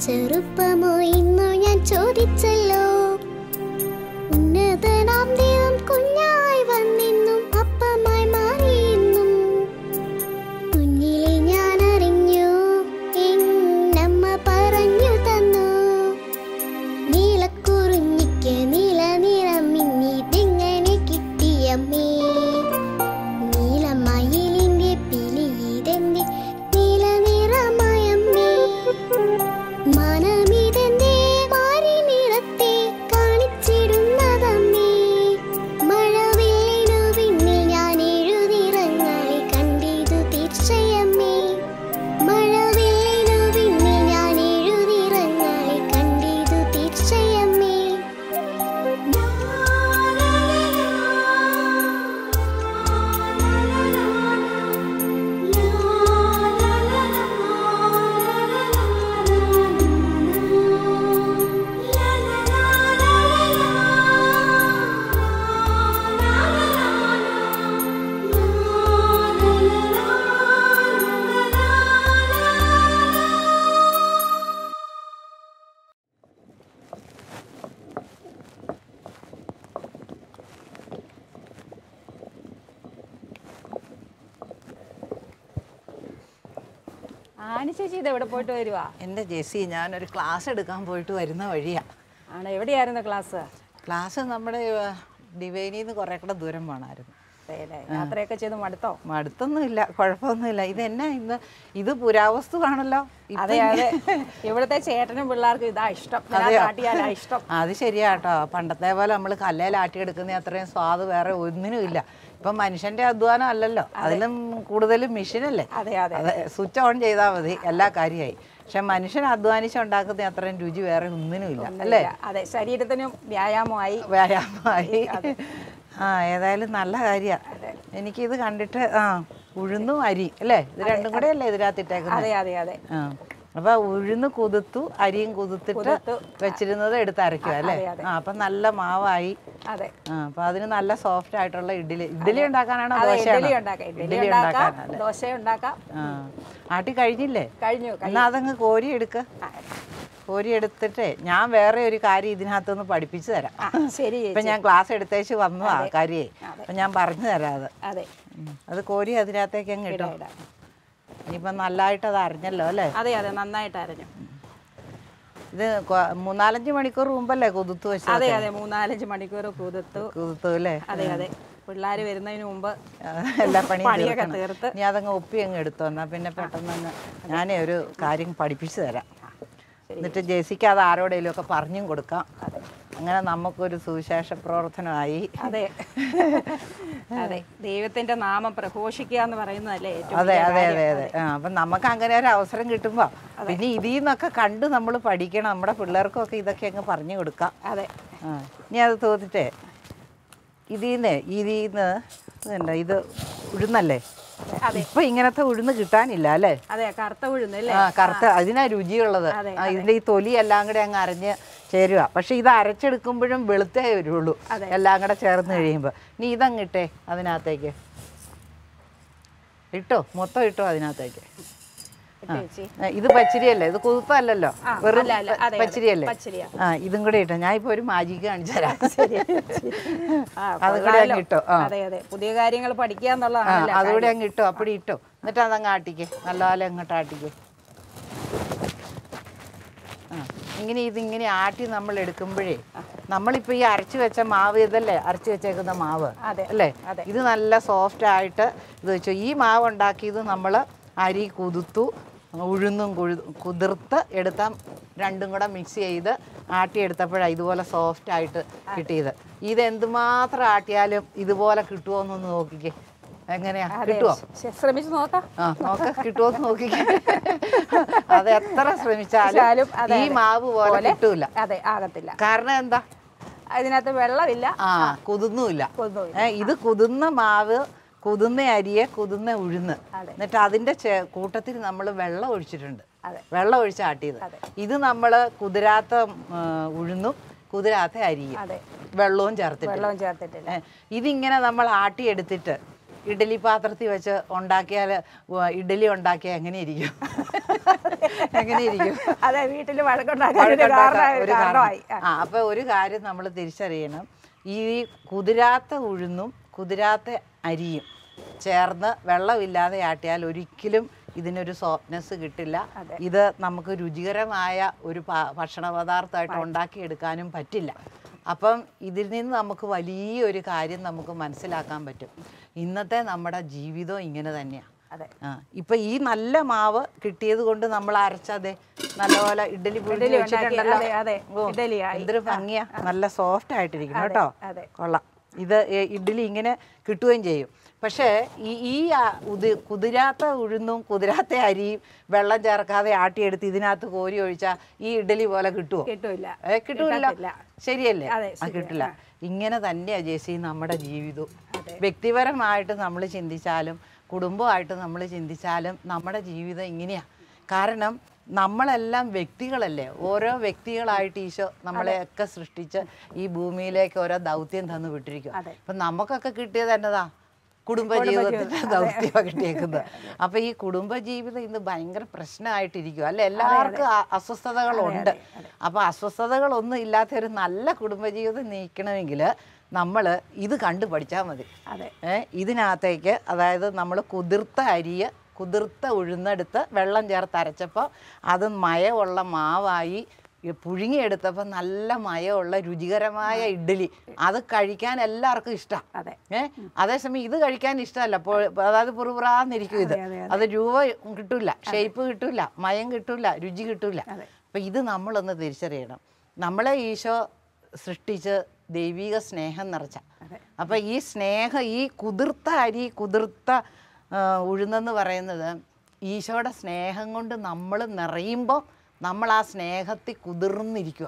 ചെറുപ്പമോ ഇന്നു ഞാൻ ചോദിച്ചല്ലോ. ഉന്നതനാം ദൈവം കുഞ്ഞായി വന്നിന്നും അപ്പമായി മാറിയെന്നും കുഞ്ഞിലെ ഞാൻ അറിഞ്ഞു, എന്നമ്മ പറഞ്ഞു തന്നു. നീലക്കുറിഞ്ഞിക്ക് നീല നിറം മിന്നിതെങ്ങനെ കിട്ടിയമ്മേ? നീലമയിലിന്റെ പിലിയിതെന്റെ നീല നിറമയമ്മേ? മനമിതെന്റെ മാറി നിറത്തെ കാണിച്ചിടുന്നതമ്മേ? മഴവില്ലിനു പിന്നിൽ ഞാൻ എഴുതിറങ്ങളെ കണ്ടിതു തീർച്ചയമ്മേ. മഴവില്ലിനു പിന്നിൽ ഞാൻ എഴുതിറങ്ങളെ കണ്ടിതു തീർച്ചയമ്മേ. ആനി ചേച്ചി ഇത് എവിടെ പോയിട്ട് വരുവാ? എൻ്റെ ജെസ്സി, ഞാനൊരു ക്ലാസ് എടുക്കാൻ പോയിട്ട് വരുന്ന വഴിയാണ്. ആണ്, എവിടെയായിരുന്നു ക്ലാസ്? ക്ലാസ് നമ്മുടെ ഡിവൈനിൽ നിന്ന് കുറേ കൂടെ ദൂരം വേണമായിരുന്നു. യാത്രയൊക്കെ ചെയ്ത് മടുത്തോ? മടുത്തൊന്നുമില്ല, കുഴപ്പമൊന്നുമില്ല. ഇതെന്നാ ഇന്ന് ഇത് പുരാവസ്തുവാണല്ലോ. അതെ അതെ, ഇവിടുത്തെ ചേട്ടനും പിള്ളേർക്കും ഇതാ ഇഷ്ടം. ഇഷ്ടം. അത് ശരിയാ കേട്ടോ. പണ്ടത്തെ പോലെ നമ്മൾ കല്ലേൽ ആട്ടിയെടുക്കുന്ന അത്രയും സ്വാദ് വേറെ ഒന്നിനും ഇല്ല. ഇപ്പം മനുഷ്യന്റെ അധ്വാനം അല്ലല്ലോ, അതിലും കൂടുതലും മെഷീനല്ലേ. അതെ അതെ, സ്വിച്ച് ഓൺ ചെയ്താൽ മതി, എല്ലാ കാര്യമായി. പക്ഷെ മനുഷ്യൻ അധ്വാനിച്ചുണ്ടാക്കുന്ന അത്രയും രുചി വേറെ ഒന്നിനും ഇല്ല അല്ലേ? അതെ, ശരീരത്തിനും വ്യായാമമായി. ഏതായാലും നല്ല കാര്യമാണ്. എനിക്കിത് കണ്ടിട്ട് ഉഴുന്നും അരി അല്ലേ, ഇത് രണ്ടും കൂടെ അല്ലേ ഇതിനകത്തിട്ടേക്കുന്നത്? അതെ അതെ അതെ. അപ്പൊ ഉഴുന്ന് കുതിർത്തു അരിയും കുതിർത്തിട്ട് വെച്ചിരുന്നത് എടുത്ത് അരയ്ക്കുക അല്ലേ? അപ്പൊ നല്ല മാവായി. അതെ. അപ്പൊ അതിന് നല്ല സോഫ്റ്റ് ആയിട്ടുള്ള ഇഡ്ഡലി ഉണ്ടാക്കാനാണോ ദോശ ഉണ്ടാക്കാം. ആട്ടി കഴിഞ്ഞില്ലേ? കഴിഞ്ഞു. എന്നാ അതങ്ങ് കോരി എടുക്ക. കോരി എടുത്തിട്ട് ഞാൻ വേറെ ഒരു കാര്യം ഇതിനകത്തൊന്ന് പഠിപ്പിച്ചു തരാം. ശരി. ഇപ്പൊ ഞാൻ ക്ലാസ് എടുത്തേച്ച് വന്നതാ കാര്യേ. അപ്പൊ ഞാൻ പറഞ്ഞു തരാം അത്. അത് കോരി അതിനകത്തേക്ക് അങ്ങ് ഇട്ടോ. ഇനിയിപ്പൊ നല്ലതായിട്ട് അത് അരിഞ്ഞല്ലോ അല്ലേ? അതെ അതെ, നന്നായിട്ട് അരിഞ്ഞു. ഇത് 3-4 മണിക്കൂർ മുമ്പല്ലേ കുതിർത്തു വെച്ചത്? അതെ അതെ, 3-4 മണിക്കൂർ കുതിർത്തു അല്ലേ? അതെ അതെ, പിള്ളേര് വരുന്നതിന് മുമ്പ് എല്ലാ പണിയൊക്കെ തീർത്ത് നീ അതങ്ങ് ഒപ്പി അങ്ങ് എടുത്തു. എന്നാ പിന്നെ പെട്ടെന്ന് ഞാനേ ഒരു കാര്യം പഠിപ്പിച്ചു തരാം. എന്നിട്ട് ജെസ്സിക്ക് അത് ആരോടെങ്കിലും ഒക്കെ പറഞ്ഞും കൊടുക്കാം. അങ്ങനെ നമുക്കൊരു സുവിശേഷ പ്രവർത്തനമായി. അതെ അതെ, ദൈവത്തിന്റെ നാമം പ്രഘോഷിക്കുക എന്ന് പറയുന്നതല്ലേ ഏറ്റവും. അതെ അതെ അതെ അതെ. അപ്പൊ നമുക്ക് അങ്ങനെ ഒരു അവസരം കിട്ടുമ്പോ പിന്നെ ഇതിൽ നിന്നൊക്കെ കണ്ട് നമ്മൾ പഠിക്കണം. നമ്മുടെ പിള്ളേർക്കൊക്കെ ഇതൊക്കെ അങ്ങ് പറഞ്ഞു കൊടുക്കാം. അതെ. ഇനി അത് തോന്നിട്ടേ ഇതിന്ന് ഇത് ഉഴുന്നല്ലേ? ഇപ്പൊ ഇങ്ങനത്തെ ഉഴുന്ന് കിട്ടാനില്ല അല്ലേ? അതെ, കറുത്ത ഉഴുന്ന്. കറുത്ത, അതിനാ രുചിയുള്ളത്. ഇതിന്റെ ഈ തൊലി എല്ലാം കൂടെ അങ്ങ് അരഞ്ഞ് ചേരുക. പക്ഷെ ഇത് അരച്ചെടുക്കുമ്പോഴും വെളുത്തേ വരുള്ളൂ എല്ലാം കൂടെ ചേർന്ന് കഴിയുമ്പോ. നീ ഇതങ്ങിട്ടേ അതിനകത്തേക്ക് ഇട്ടോ, മൊത്തം ഇട്ടോ അതിനകത്തേക്ക്. ഇത് പച്ചരിയല്ലേ? ഇത് കുതിർത്തല്ലോ, വെറും പച്ചരിയല്ലേ? ഇതും കൂടെ ഇട്ടോ. ഞാൻ ഇപ്പൊ ഒരു മാജിക്ക് കാണിച്ചു തരാം. അതും കൂടെ അങ്ങ് ഇട്ടോ. പുതിയ കാര്യങ്ങൾ പഠിക്കാന്നുള്ളതാണ്. അതുകൂടെ അങ്ങ് ഇട്ടോ, അപ്പടി ഇട്ടോ. എന്നിട്ട് അതങ്ങ് ആട്ടിക്ക്, നല്ലപോലെ അങ്ങോട്ട് ആട്ടിക്ക്. ഇതിങ്ങനെ ആട്ടി നമ്മൾ എടുക്കുമ്പോഴേ നമ്മളിപ്പോ ഈ അരച്ചു വെച്ച മാവ് ഇതല്ലേ, അരച്ചു വെച്ചേക്കുന്ന മാവ് അല്ലേ? ഇത് നല്ല സോഫ്റ്റ് ആയിട്ട് ഇത് വെച്ചു. ഈ മാവ് ഉണ്ടാക്കിയത് നമ്മൾ അരി കുതിർത്തു, ഉഴുന്നും കുതിർത്ത് എടുത്താൽ രണ്ടും കൂടെ മിക്സ് ചെയ്ത് ആട്ടിയെടുത്തപ്പോഴാണ് ഇതുപോലെ സോഫ്റ്റ് ആയിട്ട് കിട്ടിയത്. ഇത് എന്തുമാത്രം ആട്ടിയാലും ഇതുപോലെ കിട്ടുമോ എന്നൊന്ന് നോക്കിക്കേ. എങ്ങനെയാ, കിട്ടുമോ? ശ്രമിച്ചു നോക്കാം. നോക്ക, കിട്ടുമോന്ന് നോക്കിക്കേ. അത് എത്ര ശ്രമിച്ചാലും ഈ മാവ് പോലെ കിട്ടൂല. അതെ, ആകത്തില്ല. കാരണം എന്താ? അതിനകത്ത് വെള്ളമില്ല, കുതിർന്നുമില്ല. ഇത് കുതിർന്ന മാവ്, കുതിർന്ന അരിയെ, കുതിർന്ന ഉഴുന്ന്, എന്നിട്ട് അതിന്റെ കൂട്ടത്തിൽ നമ്മൾ വെള്ളം ഒഴിച്ചിട്ടുണ്ട്. വെള്ളം ഒഴിച്ച് ആട്ടിയത്. ഇത് നമ്മൾ കുതിരാത്ത ഉഴുന്നും കുതിരാത്ത അരിയും വെള്ളവും ചേർത്തിട്ടില്ല. ഇതിങ്ങനെ നമ്മൾ ആട്ടിയെടുത്തിട്ട് ഇഡ്ഡലി പാത്രത്തിൽ വെച്ച് ഉണ്ടാക്കിയാൽ ഇഡ്ഡലി ഉണ്ടാക്കിയാൽ എങ്ങനെയിരിക്കും? എങ്ങനെയിരിക്കും? അതെ, വീട്ടിൽ വഴക്കുണ്ടാക്കാൻ ഒരു കാരണമായി. അപ്പൊ ഒരു കാര്യം നമ്മൾ തിരിച്ചറിയണം, ഈ കുതിരാത്ത ഉഴുന്നും കുതിരാത്ത അരിയും ചേർന്ന് വെള്ളമില്ലാതെ ആട്ടിയാൽ ഒരിക്കലും ഇതിനൊരു സോഫ്റ്റ്നെസ് കിട്ടില്ല. ഇത് നമുക്ക് രുചികരമായ ഒരു ഭക്ഷണ പദാർത്ഥമായിട്ട് ഉണ്ടാക്കിയെടുക്കാനും പറ്റില്ല. അപ്പം ഇതിൽ നിന്ന് നമുക്ക് വലിയൊരു കാര്യം നമുക്ക് മനസ്സിലാക്കാൻ പറ്റും. ഇന്നത്തെ നമ്മുടെ ജീവിതം ഇങ്ങനെ തന്നെയാണ്. ഇപ്പൊ ഈ നല്ല മാവ് കിട്ടിയത് കൊണ്ട് നമ്മൾ അരച്ചതെ നല്ലപോലെ ഇഡ്ഡലി വെച്ചിട്ടുണ്ടല്ലോ. എന്തൊരു ഭംഗിയാ, നല്ല സോഫ്റ്റ് ആയിട്ടിരിക്കുന്നു കേട്ടോ. കൊള്ളാം. ഇത് ഇഡ്ഡലി ഇങ്ങനെ കിട്ടുകയും ചെയ്യും. പക്ഷേ ഈ കുതിരാത്ത ഉഴുന്നും കുതിരാത്ത അരിയും വെള്ളം ചേർക്കാതെ ആട്ടിയെടുത്ത് ഇതിനകത്ത് കോരി ഒഴിച്ചാൽ ഈ ഇഡ്ഡലി പോലെ കിട്ടുമോ? കിട്ടൂല. ശരിയല്ലേ? കിട്ടില്ല. ഇങ്ങനെ തന്നെയാണ് ജേസി നമ്മുടെ ജീവിതവും. വ്യക്തിപരമായിട്ട് നമ്മൾ ചിന്തിച്ചാലും കുടുംബമായിട്ട് നമ്മൾ ചിന്തിച്ചാലും നമ്മുടെ ജീവിതം ഇങ്ങനെയാണ്. കാരണം നമ്മളെല്ലാം വ്യക്തികളല്ലേ. ഓരോ വ്യക്തികളായിട്ട് ഈശോ നമ്മളെയൊക്കെ സൃഷ്ടിച്ച് ഈ ഭൂമിയിലേക്ക് ഓരോ ദൗത്യം തന്നു വിട്ടിരിക്കും. അപ്പം നമുക്കൊക്കെ കിട്ടിയത് എന്നതാ? കുടുംബജീവിതത്തിൻ്റെ ദൗത്യമാണ് കിട്ടിയേക്കുന്നത്. അപ്പം ഈ കുടുംബജീവിതം ഇന്ന് ഭയങ്കര പ്രശ്നമായിട്ടിരിക്കും അല്ലെ. എല്ലാവർക്കും അസ്വസ്ഥതകളുണ്ട്. അപ്പം അസ്വസ്ഥതകളൊന്നും ഇല്ലാത്ത ഒരു നല്ല കുടുംബജീവിതം നയിക്കണമെങ്കിൽ നമ്മൾ ഇത് കണ്ടു പഠിച്ചാൽ മതി. ഇതിനകത്തേക്ക് അതായത് നമ്മൾ കുതിർത്ത ഉഴുന്നെടുത്ത് വെള്ളം ചേർത്ത് അരച്ചപ്പോൾ അത് മയമുള്ള മാവായി പുഴുങ്ങിയെടുത്തപ്പോൾ നല്ല മയമുള്ള രുചികരമായ ഇഡ്ഡലി. അത് കഴിക്കാൻ എല്ലാവർക്കും ഇഷ്ടമാണ്. അതേസമയം ഇത് കഴിക്കാൻ ഇഷ്ടമല്ല. അതായത് പുറുപുറാന്നിരിക്കും ഇത്. അത് രൂപ കിട്ടില്ല, ഷേപ്പ് കിട്ടില്ല, മയം കിട്ടില്ല, രുചി കിട്ടില്ല. അപ്പം ഇത് നമ്മളൊന്ന് തിരിച്ചറിയണം. നമ്മളെ ഈശോ സൃഷ്ടിച്ച് ദൈവിക സ്നേഹം നിറച്ച. അപ്പം ഈ സ്നേഹം, ഈ കുതിർത്ത അരി കുതിർത്ത ഉഴുന്നെന്ന് പറയുന്നത് ഈശോയുടെ സ്നേഹം കൊണ്ട് നമ്മൾ നിറയുമ്പോൾ നമ്മൾ ആ സ്നേഹത്തിൽ കുതിർന്നിരിക്കുക.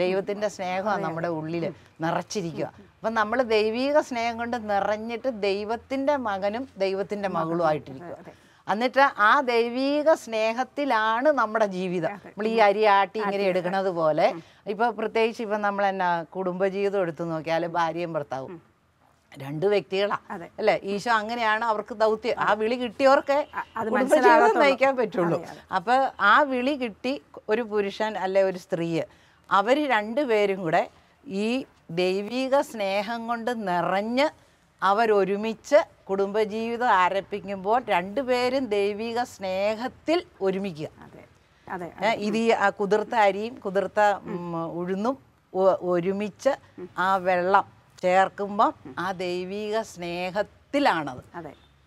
ദൈവത്തിൻ്റെ സ്നേഹമാണ് നമ്മുടെ ഉള്ളിൽ നിറച്ചിരിക്കുക. അപ്പം നമ്മൾ ദൈവിക സ്നേഹം കൊണ്ട് നിറഞ്ഞിട്ട് ദൈവത്തിൻ്റെ മകനും ദൈവത്തിൻ്റെ മകളും ആയിട്ടിരിക്കുക. എന്നിട്ട് ആ ദൈവിക സ്നേഹത്തിലാണ് നമ്മുടെ ജീവിതം. നമ്മൾ ഈ അരി ആട്ടി ഇങ്ങനെ എടുക്കുന്നത് പോലെ ഇപ്പോൾ പ്രത്യേകിച്ച് ഇപ്പം നമ്മൾ എന്നാ കുടുംബജീവിതം എടുത്തു നോക്കിയാൽ ഭാര്യയും ഭർത്താവും രണ്ട് വ്യക്തികളാ അല്ലേ. ഈശോ അങ്ങനെയാണ് അവർക്ക് ദൗത്യം. ആ വിളി കിട്ടിയവർക്ക് കുടുംബജീവിതം നയിക്കാൻ പറ്റുള്ളൂ. അപ്പൊ ആ വിളി കിട്ടി ഒരു പുരുഷൻ അല്ലെ ഒരു സ്ത്രീ, അവർ രണ്ടുപേരും കൂടെ ഈ ദൈവിക സ്നേഹം കൊണ്ട് നിറഞ്ഞ് അവരൊരുമിച്ച് കുടുംബജീവിതം ആരംഭിക്കുമ്പോൾ രണ്ടുപേരും ദൈവിക സ്നേഹത്തിൽ ഒരുമിക്കുക. ഇത് ഈ കുതിർത്ത അരിയും കുതിർത്ത ഉഴുന്നും ഒരുമിച്ച് ആ വെള്ളം ചേർക്കുമ്പം ആ ദൈവിക സ്നേഹത്തിലാണത്.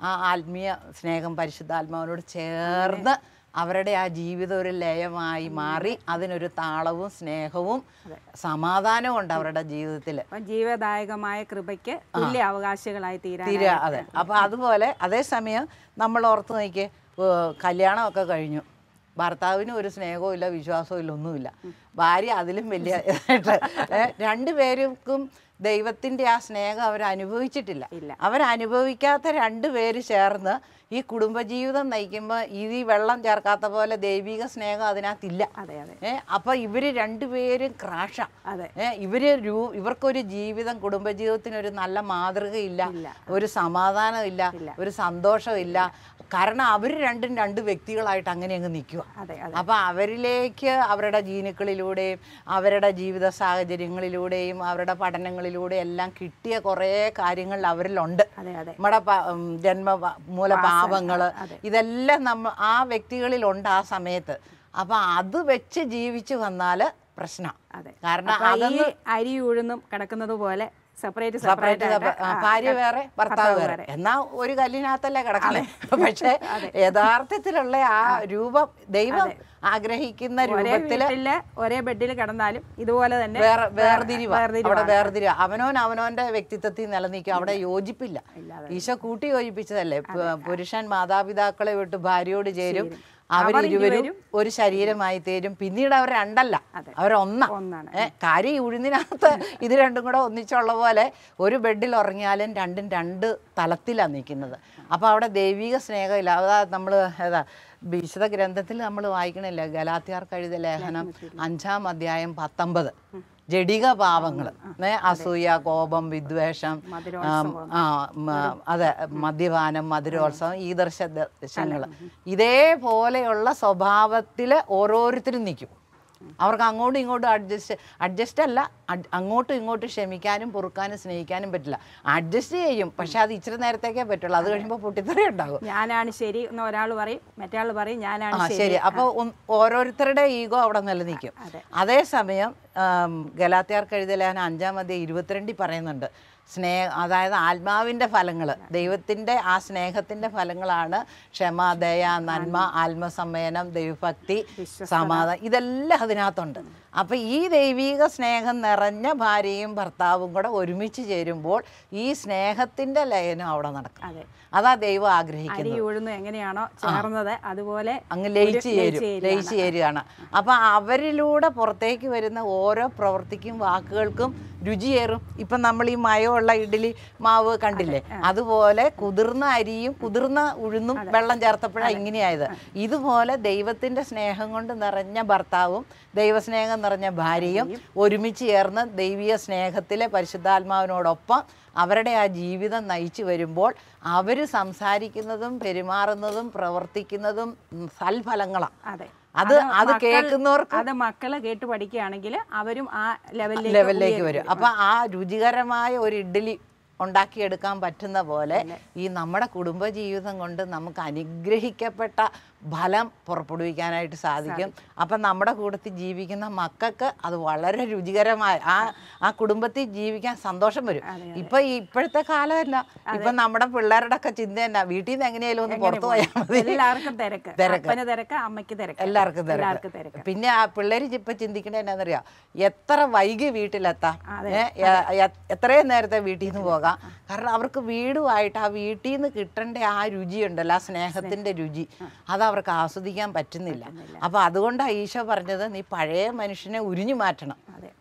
ആ ആത്മീയ സ്നേഹം പരിശുദ്ധാത്മാവിനോട് ചേർന്ന് അവരുടെ ആ ജീവിതം ഒരു ലയമായി മാറി അതിനൊരു താളവും സ്നേഹവും സമാധാനവും ഉണ്ട് അവരുടെ ജീവിതത്തിൽ. ജീവദായകമായ കൃപയ്ക്ക് തുല്യ അവകാശികളായി തീരുക. അതെ. അപ്പം അതുപോലെ അതേസമയം നമ്മൾ ഓർത്ത് നോക്കിയേ, കല്യാണമൊക്കെ കഴിഞ്ഞു, ഭർത്താവിനും ഒരു സ്നേഹവും ഇല്ല, വിശ്വാസവും ഇല്ല, ഒന്നുമില്ല. ഭാര്യ അതിലും വലിയ രണ്ടുപേർക്കും ദൈവത്തിൻ്റെ ആ സ്നേഹം അവരനുഭവിച്ചിട്ടില്ല. അവരനുഭവിക്കാത്ത രണ്ടുപേര് ചേർന്ന് ഈ കുടുംബജീവിതം നയിക്കുമ്പോൾ ഈ വെള്ളം ചേർക്കാത്ത പോലെ ദൈവിക സ്നേഹം അതിനകത്തില്ല. അപ്പൊ ഇവര് രണ്ടുപേരും ക്രാഷാ. ഇവർക്കൊരു ജീവിതം, കുടുംബജീവിതത്തിനൊരു നല്ല മാതൃകയില്ല, ഒരു സമാധാനമില്ല, ഒരു സന്തോഷമില്ല. കാരണം അവർ രണ്ടും രണ്ട് വ്യക്തികളായിട്ട് അങ്ങനെ അങ്ങ് നിൽക്കുക. അപ്പം അവരിലേക്ക് അവരുടെ ജീനുക്കളിലൂടെയും അവരുടെ ജീവിത സാഹചര്യങ്ങളിലൂടെയും അവരുടെ പഠനങ്ങളിലൂടെയും എല്ലാം കിട്ടിയ കുറേ കാര്യങ്ങൾ അവരിലുണ്ട്. നമ്മുടെ മൂലപാപങ്ങൾ ഇതെല്ലാം ആ വ്യക്തികളിലുണ്ട് ആ സമയത്ത്. അപ്പം അത് വെച്ച് ജീവിച്ചു വന്നാൽ പ്രശ്നം. കാരണം അരി ഉഴുന്നും കിടക്കുന്നത് പോലെ സെപ്പറേറ്റ് ഭാര്യ വേറെ ഭർത്താവ് വേറെ, എന്നാ ഒരു കല്ലിനകത്തല്ലേ കിടക്കണേ. പക്ഷെ യഥാർത്ഥത്തിലുള്ള ആ രൂപം ദൈവം ആഗ്രഹിക്കുന്ന രൂപത്തില് ഒരേ ബെഡിൽ കിടന്നാലും ഇതുപോലെ തന്നെ വേർതിരിവ് അവനവന്റെ വ്യക്തിത്വത്തിൽ നിലനിൽക്കും. അവിടെ യോജിപ്പില്ല. ഈശോ കൂട്ടി യോജിപ്പിച്ചതല്ലേ. പുരുഷൻ മാതാപിതാക്കളെ വിട്ട് ഭാര്യയോട് ചേരും, അവരിരുവരും ഒരു ശരീരമായി തീരും. പിന്നീട് അവർ രണ്ടല്ല, അവരൊന്നാണ്. കാര്യം ഉഴുന്നിനകത്ത് ഇത് രണ്ടും കൂടെ ഒന്നിച്ചുള്ള പോലെ ഒരു ബെഡിൽ ഉറങ്ങിയാലും രണ്ടും രണ്ട് തലത്തിലാണ് നിൽക്കുന്നത്. അപ്പോൾ അവിടെ ദൈവിക സ്നേഹമില്ല. അതാ നമ്മൾ വിശുദ്ധ ഗ്രന്ഥത്തിൽ നമ്മൾ വായിക്കണില്ല, ഗലാത്യർക്ക് എഴുതിയ ലേഖനം 5-ാം അധ്യായം 19. ജഡിക പാവങ്ങൾ, അസൂയ, കോപം, വിദ്വേഷം, അതെ, മദ്യപാനം, മധുരോത്സവം, ഈ ദർശങ്ങൾ, ഇതേപോലെയുള്ള സ്വഭാവത്തിൽ ഓരോരുത്തരും നിൽക്കും. അവർക്ക് അങ്ങോട്ടും ഇങ്ങോട്ടും അഡ്ജസ്റ്റ് അല്ല, അങ്ങോട്ടും ഇങ്ങോട്ടും ക്ഷമിക്കാനും പൊറുക്കാനും സ്നേഹിക്കാനും പറ്റില്ല. അഡ്ജസ്റ്റ് ചെയ്യും, പക്ഷെ അത് ഇച്ചിരി നേരത്തേക്കേ പറ്റുള്ളൂ. അത് കഴിയുമ്പോൾ പൊട്ടിത്തെറി ഉണ്ടാകും. ഞാനാണ് ശരി എന്ന് ഒരാൾ പറയും, മറ്റേ പറയും ഞാനാണ് ശരി. അപ്പോൾ ഓരോരുത്തരുടെ ഈഗോ അവിടെ നിലനിൽക്കും. അതേസമയം ഗലാത്യർക്ക് എഴുതിയ ലേഖനം 5-ാം അധ്യായം 22 പറയുന്നുണ്ട്, അതായത് ആത്മാവിൻ്റെ ഫലങ്ങൾ, ദൈവത്തിൻ്റെ ആ സ്നേഹത്തിൻ്റെ ഫലങ്ങളാണ് ക്ഷമ, ദയ, നന്മ, ആത്മസംയനം, ദൈവഭക്തി, സമാധാനം, ഇതെല്ലാം അതിനകത്തുണ്ട്. അപ്പം ഈ ദൈവിക സ്നേഹം നിറഞ്ഞ ഭാര്യയും ഭർത്താവും കൂടെ ഒരുമിച്ച് ചേരുമ്പോൾ ഈ സ്നേഹത്തിൻ്റെ ലയനം അവിടെ നടക്കും. അതാ ദൈവം ആഗ്രഹിക്കുന്നത്. എങ്ങനെയാണോ ചേർന്നത് അതുപോലെ അങ്ങ് ലയിച്ച് ചേരുകയാണ്. അപ്പം അവരിലൂടെ പുറത്തേക്ക് വരുന്ന ഓരോ പ്രവൃത്തിക്കും വാക്കുകൾക്കും രുചിയേറും. ഇപ്പം നമ്മൾ ഈ മയമുള്ള ഇഡ്ഡലി മാവ് കണ്ടില്ലേ, അതുപോലെ കുതിർന്ന അരിയും കുതിർന്ന ഉഴുന്നും വെള്ളം ചേർത്തപ്പോഴാണ് ഇങ്ങനെയായത്. ഇതുപോലെ ദൈവത്തിൻ്റെ സ്നേഹം കൊണ്ട് നിറഞ്ഞ ഭർത്താവും ദൈവസ്നേഹം നിറഞ്ഞ ഭാര്യയും ഒരുമിച്ച് ചേർന്ന് ദൈവീയ സ്നേഹത്തിലെ പരിശുദ്ധാത്മാവിനോടൊപ്പം അവരുടെ ആ ജീവിതം നയിച്ചു വരുമ്പോൾ അവർ സംസാരിക്കുന്നതും പെരുമാറുന്നതും പ്രവർത്തിക്കുന്നതും സൽഫലങ്ങളാണ്. അത് കേൾക്കുന്നവർക്ക്, അത് മക്കള് കേട്ട് പഠിക്കുകയാണെങ്കിൽ അവരും ആ ലെവലിലേക്ക് വരും. അപ്പൊ ആ രുചികരമായ ഒരു ഇഡ്ഡലി ഉണ്ടാക്കിയെടുക്കാൻ പറ്റുന്ന പോലെ ഈ നമ്മുടെ കുടുംബജീവിതം കൊണ്ട് നമുക്ക് അനുഗ്രഹിക്കപ്പെട്ട ഫലം പുറപ്പെടുവിക്കാനായിട്ട് സാധിക്കും. അപ്പം നമ്മുടെ കൂട്ടത്തിൽ ജീവിക്കുന്ന മക്കൾക്ക് അത് വളരെ രുചികരമായ ആ കുടുംബത്തിൽ ജീവിക്കാൻ സന്തോഷം വരും. ഇപ്പോഴത്തെ കാലമല്ല, ഇപ്പം നമ്മുടെ പിള്ളേരുടെ ഒക്കെ ചിന്ത തന്നെ വീട്ടിൽ നിന്ന് എങ്ങനെയാലും ഒന്ന് പുറത്തു പോയാൽ മതി, എല്ലാവർക്കും തിരക്ക്. എല്ലാവർക്കും തിരക്ക്. പിന്നെ ആ പിള്ളേർ ഇപ്പം ചിന്തിക്കേണ്ടത് എന്നാന്നറിയാം, എത്ര വൈകി വീട്ടിലെത്താം, എത്രയും നേരത്തെ വീട്ടിൽ നിന്ന് പോകാം. കാരണം അവർക്ക് വീടുമായിട്ട് ആ വീട്ടിൽ നിന്ന് കിട്ടേണ്ട ആ രുചിയുണ്ടല്ലോ, ആ സ്നേഹത്തിൻ്റെ രുചി, അത് അവർക്ക് ആസ്വദിക്കാൻ പറ്റുന്നില്ല. അപ്പോൾ അതുകൊണ്ടാണ് ഈശോ പറഞ്ഞത്, നീ പഴയ മനുഷ്യനെ ഉരിഞ്ഞു മാറ്റണം,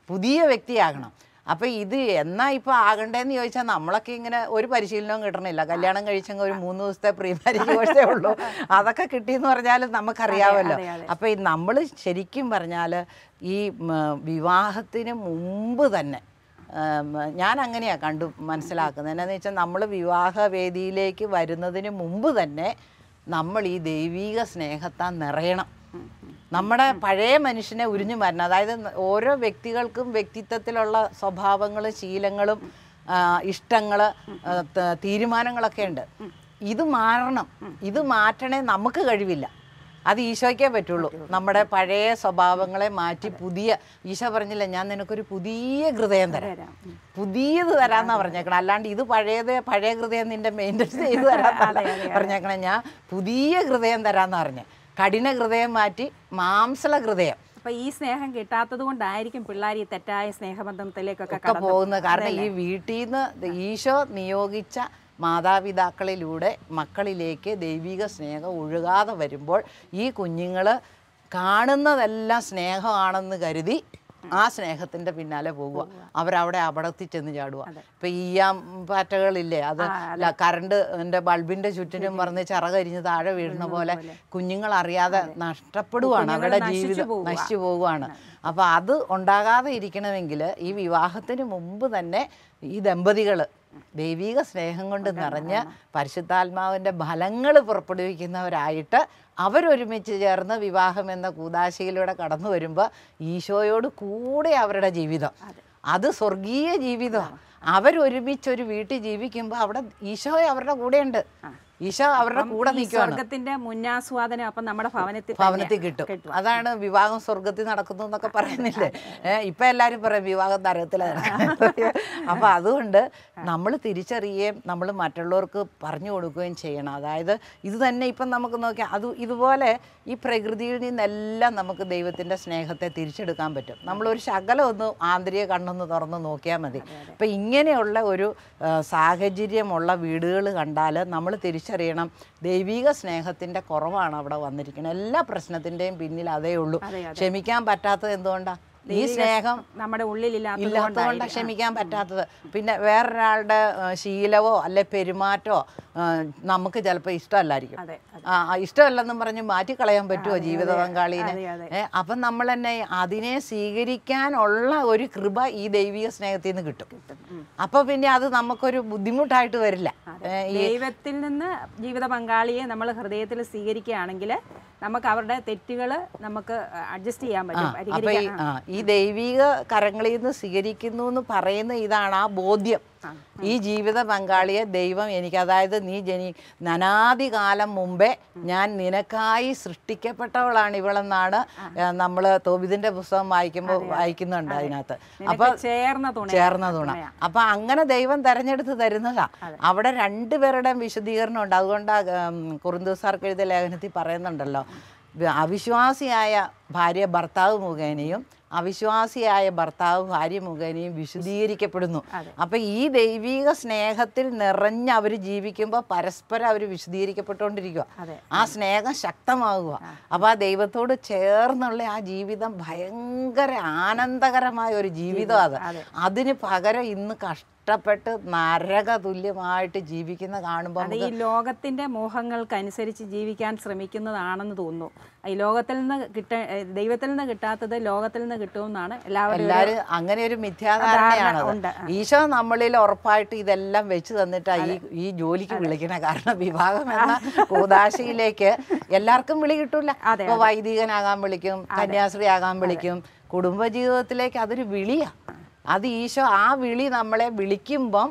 പുതിയ വ്യക്തിയാകണം. അപ്പോൾ ഇത് എന്നാ ഇപ്പോൾ ആകണ്ടേന്ന് ചോദിച്ചാൽ നമ്മളൊക്കെ ഇങ്ങനെ ഒരു പരിശീലനവും കിട്ടണില്ല. കല്യാണം കഴിച്ചെങ്കിൽ ഒരു 3 ദിവസത്തെ പ്രീ മാരേജ് കോഴ്സേ ഉള്ളൂ. അതൊക്കെ കിട്ടിയെന്ന് പറഞ്ഞാൽ നമുക്കറിയാമല്ലോ. അപ്പോൾ നമ്മൾ ശരിക്കും പറഞ്ഞാൽ ഈ വിവാഹത്തിന് മുമ്പ് തന്നെ ഞാൻ അങ്ങനെയാണ് മനസ്സിലാക്കുന്നത്. എന്നാന്ന് വെച്ചാൽ നമ്മൾ വിവാഹവേദിയിലേക്ക് വരുന്നതിന് മുമ്പ് തന്നെ നമ്മൾ ഈ ദൈവിക സ്നേഹത്താൽ നിറയണം. നമ്മുടെ പഴയ മനുഷ്യനെ ഉരിഞ്ഞു മാറ്റണം. അതായത് ഓരോ വ്യക്തികൾക്കും വ്യക്തിത്വത്തിലുള്ള സ്വഭാവങ്ങളും ശീലങ്ങളും ഇഷ്ടങ്ങൾ തീരുമാനങ്ങളൊക്കെ ഉണ്ട്. ഇത് മാറണം. ഇത് മാറ്റണേ നമുക്ക് കഴിവില്ല, അത് ഈശോയ്ക്കേ പറ്റുള്ളൂ. നമ്മുടെ പഴയ സ്വഭാവങ്ങളെ മാറ്റി പുതിയ, ഈശോ പറഞ്ഞില്ല ഞാൻ നിനക്കൊരു പുതിയ ഹൃദയം തരാം, പുതിയത് തരാമെന്നാണ് പറഞ്ഞേക്കണം. അല്ലാണ്ട് ഇത് പഴയ ഹൃദയം നിന്റെ മെയിൻ്റെനൻസ് ചെയ്ത് തരാമെന്നല്ല പറഞ്ഞേക്കണം. ഞാൻ പുതിയ ഹൃദയം തരാമെന്ന് പറഞ്ഞ് കഠിന ഹൃദയം മാറ്റി മാംസള ഹൃദയം. അപ്പൊ ഈ സ്നേഹം കിട്ടാത്തത് കൊണ്ടായിരിക്കും പിള്ളേർ ഈ തെറ്റായ സ്നേഹബന്ധത്തിലേക്കൊക്കെ പോകുന്നത്. കാരണം ഈ വീട്ടിൽ നിന്ന് ഈശോ നിയോഗിച്ച മാതാപിതാക്കളിലൂടെ മക്കളിലേക്ക് ദൈവിക സ്നേഹം ഒഴുകാതെ വരുമ്പോൾ ഈ കുഞ്ഞുങ്ങൾ കാണുന്നതെല്ലാം സ്നേഹമാണെന്ന് കരുതി ആ സ്നേഹത്തിൻ്റെ പിന്നാലെ പോകുക. അവരവിടെ അപകടത്തിൽ ചെന്ന് ചാടുക. ഇപ്പം ഈയാം പാറ്റകളില്ലേ, അത് കറണ്ട് ബൾബിൻ്റെ ചുറ്റിനും പറഞ്ഞ് ചിറകരിഞ്ഞ് താഴെ വീഴുന്ന പോലെ കുഞ്ഞുങ്ങൾ അറിയാതെ നഷ്ടപ്പെടുവാണ്, അവരുടെ ജീവിതം നശിച്ചു പോവുകയാണ്. അപ്പോൾ അത് ഉണ്ടാകാതെ ഇരിക്കണമെങ്കിൽ ഈ വിവാഹത്തിന് മുമ്പ് തന്നെ ഈ ദമ്പതികൾ ദൈവിക സ്നേഹം കൊണ്ട് നിറഞ്ഞ് പരിശുദ്ധാത്മാവിൻ്റെ ഫലങ്ങൾ പുറപ്പെടുവിക്കുന്നവരായിട്ട് അവരൊരുമിച്ച് ചേർന്ന് വിവാഹം എന്ന കൂദാശയിലൂടെ കടന്നു വരുമ്പോൾ ഈശോയോട് കൂടെ അവരുടെ ജീവിതം, അത് സ്വർഗീയ ജീവിതമാണ്. അവരൊരുമിച്ചൊരു വീട്ടിൽ ജീവിക്കുമ്പോൾ അവിടെ ഈശോ അവരുടെ കൂടെയുണ്ട്. ഈശോ അവരുടെ കൂടെ നിൽക്കുകയാണ്. സ്വർഗത്തിന്റെ മുന്നാസ്വാദനം അപ്പം നമ്മുടെ ഭവനത്തിൽ കിട്ടും. അതാണ് വിവാഹം സ്വർഗത്തിൽ നടക്കുന്നു എന്നൊക്കെ പറയുന്നില്ലേ. ഇപ്പം എല്ലാവരും പറയും വിവാഹം നരകത്തിലാണ്. അപ്പം അതുകൊണ്ട് നമ്മൾ തിരിച്ചറിയുകയും നമ്മൾ മറ്റുള്ളവർക്ക് പറഞ്ഞു കൊടുക്കുകയും ചെയ്യണം. അതായത് ഇത് തന്നെ ഇപ്പം നമുക്ക് നോക്കിയാൽ ഇതുപോലെ ഈ പ്രകൃതിയിൽ നിന്നെല്ലാം നമുക്ക് ദൈവത്തിൻ്റെ സ്നേഹത്തെ തിരിച്ചെടുക്കാൻ പറ്റും. നമ്മളൊരു ശകലം ഒന്ന് ആന്തരിക കണ്ണൊന്ന് തുറന്ന് നോക്കിയാൽ മതി. അപ്പം ഇങ്ങനെയുള്ള ഒരു സാഹചര്യമുള്ള വീടുകൾ കണ്ടാൽ നമ്മൾ തിരിച്ചറിയണം, ദൈവിക സ്നേഹത്തിൻ്റെ കുറവാണ് അവിടെ വന്നിരിക്കുന്നത്. എല്ലാ പ്രശ്നത്തിൻ്റെയും പിന്നിൽ അതേ ഉള്ളൂ. ക്ഷമിക്കാൻ പറ്റാത്തത് എന്തുകൊണ്ടാണ്? ഈ സ്നേഹം നമ്മുടെ ഉള്ളിലില്ലാത്തത് ഇല്ലാത്തതുകൊണ്ട് ക്ഷമിക്കാൻ പറ്റാത്തത്. പിന്നെ വേറൊരാളുടെ ശീലവോ അല്ലെ പെരുമാറ്റമോ നമുക്ക് ചിലപ്പോൾ ഇഷ്ടമല്ലായിരിക്കും. ഇഷ്ടമല്ലെന്നും പറഞ്ഞ് മാറ്റിക്കളയാൻ പറ്റുമോ ജീവിത പങ്കാളിനെ? അപ്പം നമ്മൾ തന്നെ അതിനെ സ്വീകരിക്കാനുള്ള ഒരു കൃപ ഈ ദൈവിക സ്നേഹത്തിൽ നിന്ന് കിട്ടും. അപ്പൊ പിന്നെ അത് നമുക്കൊരു ബുദ്ധിമുട്ടായിട്ട് വരില്ല. ദൈവത്തിൽ നിന്ന് ജീവിത പങ്കാളിയെ നമ്മൾ ഹൃദയത്തിൽ സ്വീകരിക്കുകയാണെങ്കിൽ നമുക്ക് അവരുടെ തെറ്റുകൾ നമുക്ക് അഡ്ജസ്റ്റ് ചെയ്യാൻ പറ്റും. അപ്പൊ ഈ ദൈവിക കരങ്ങളിൽ നിന്ന് സ്വീകരിക്കുന്നു എന്ന് പറയുന്ന ഇതാണ് ആ ബോധ്യം. ഈ ജീവിത പങ്കാളിയെ ദൈവം എനിക്ക്, അതായത് നീ അനാദികാലം മുമ്പേ ഞാൻ നിനക്കായി സൃഷ്ടിക്കപ്പെട്ടവളാണ് ഇവളെന്നാണ് നമ്മൾ തോബിതിന്റെ പുസ്തകം വായിക്കുന്നുണ്ട് അതിനകത്ത്. അപ്പൊ ചേർന്ന തുണ. അപ്പൊ അങ്ങനെ ദൈവം തെരഞ്ഞെടുത്ത് തരുന്നതാ. അവിടെ രണ്ടുപേരുടെയും വിശദീകരണം ഉണ്ട്. അതുകൊണ്ട് കൊറിന്തോസാർക്ക് എഴുതിയ ലേഖനത്തിൽ പറയുന്നുണ്ടല്ലോ, അവിശ്വാസിയായ ഭാര്യ ഭർത്താവ് മുഖേനയും അവിശ്വാസിയായ ഭർത്താവ് ഭാര്യ മുഖേനയും വിശുദ്ധീകരിക്കപ്പെടുന്നു. അപ്പൊ ഈ ദൈവിക സ്നേഹത്തിൽ നിറഞ്ഞ് അവർ ജീവിക്കുമ്പോൾ പരസ്പരം അവർ വിശുദ്ധീകരിക്കപ്പെട്ടുകൊണ്ടിരിക്കുക. ആ സ്നേഹം ശക്തമാകുക. അപ്പൊ ആ ദൈവത്തോട് ചേർന്നുള്ള ആ ജീവിതം ഭയങ്കര ആനന്ദകരമായ ഒരു ജീവിതം. അതിന് പകരം ഇന്ന് കഷ്ടപ്പെട്ട് നരക തുല്യമായിട്ട് ജീവിക്കുന്ന കാണുമ്പോൾ ഈ ലോകത്തിന്റെ മോഹങ്ങൾക്കനുസരിച്ച് ജീവിക്കാൻ ശ്രമിക്കുന്നതാണെന്ന് തോന്നുന്നു. ഈ ലോകത്തിൽ നിന്ന് ദൈവത്തിൽ നിന്ന് കിട്ടാത്തത് ലോകത്തിൽ നിന്ന് കിട്ടുമെന്നാണ് എല്ലാവരും അങ്ങനെ ഒരു മിഥ്യാധാരണയാണ്. ഈശോ നമ്മളിൽ ഉറപ്പായിട്ട് ഇതെല്ലാം വെച്ച് തന്നിട്ടാ ഈ ജോലിക്ക് വിളിക്കണ. കാരണം വിവാഹം എന്ന കൂദാശയിലേക്ക് എല്ലാവർക്കും വിളി കിട്ടൂല. ഇപ്പൊ വൈദികനാകാൻ വിളിക്കും, കന്യാസ്ത്രീ ആകാൻ വിളിക്കും. കുടുംബജീവിതത്തിലേക്ക് അതൊരു വിളിയാ. അത് ഈശോ ആ വിളി നമ്മളെ വിളിക്കുമ്പം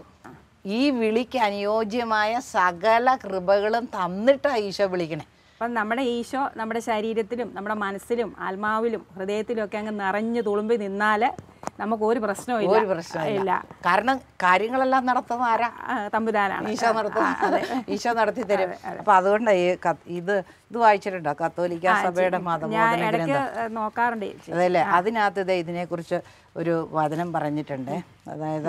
ഈ വിളിക്ക് അനുയോജ്യമായ സകല കൃപകളും തന്നിട്ടാണ് ഈശോ വിളിക്കണേ. അപ്പം നമ്മുടെ ഈശോ നമ്മുടെ ശരീരത്തിലും നമ്മുടെ മനസ്സിലും ആത്മാവിലും ഹൃദയത്തിലും ഒക്കെ അങ്ങ് നിറഞ്ഞു തുളുമ്പി നിന്നാൽ നമുക്ക് ഒരു പ്രശ്നമില്ല. കാരണം കാര്യങ്ങളെല്ലാം നടത്തുന്ന ആരാ? തമ്പുരാനാണ്. ഈശോ നടത്തി തരും. അപ്പൊ അതുകൊണ്ട് ഇത് വായിച്ചിട്ടുണ്ടോ? കത്തോലിക്ക സഭയുടെ നോക്കാറുണ്ട്. അതല്ലേ, അതിനകത്ത് ഇതിനെക്കുറിച്ച് ഒരു വചനം പറഞ്ഞിട്ടുണ്ട്. അതായത്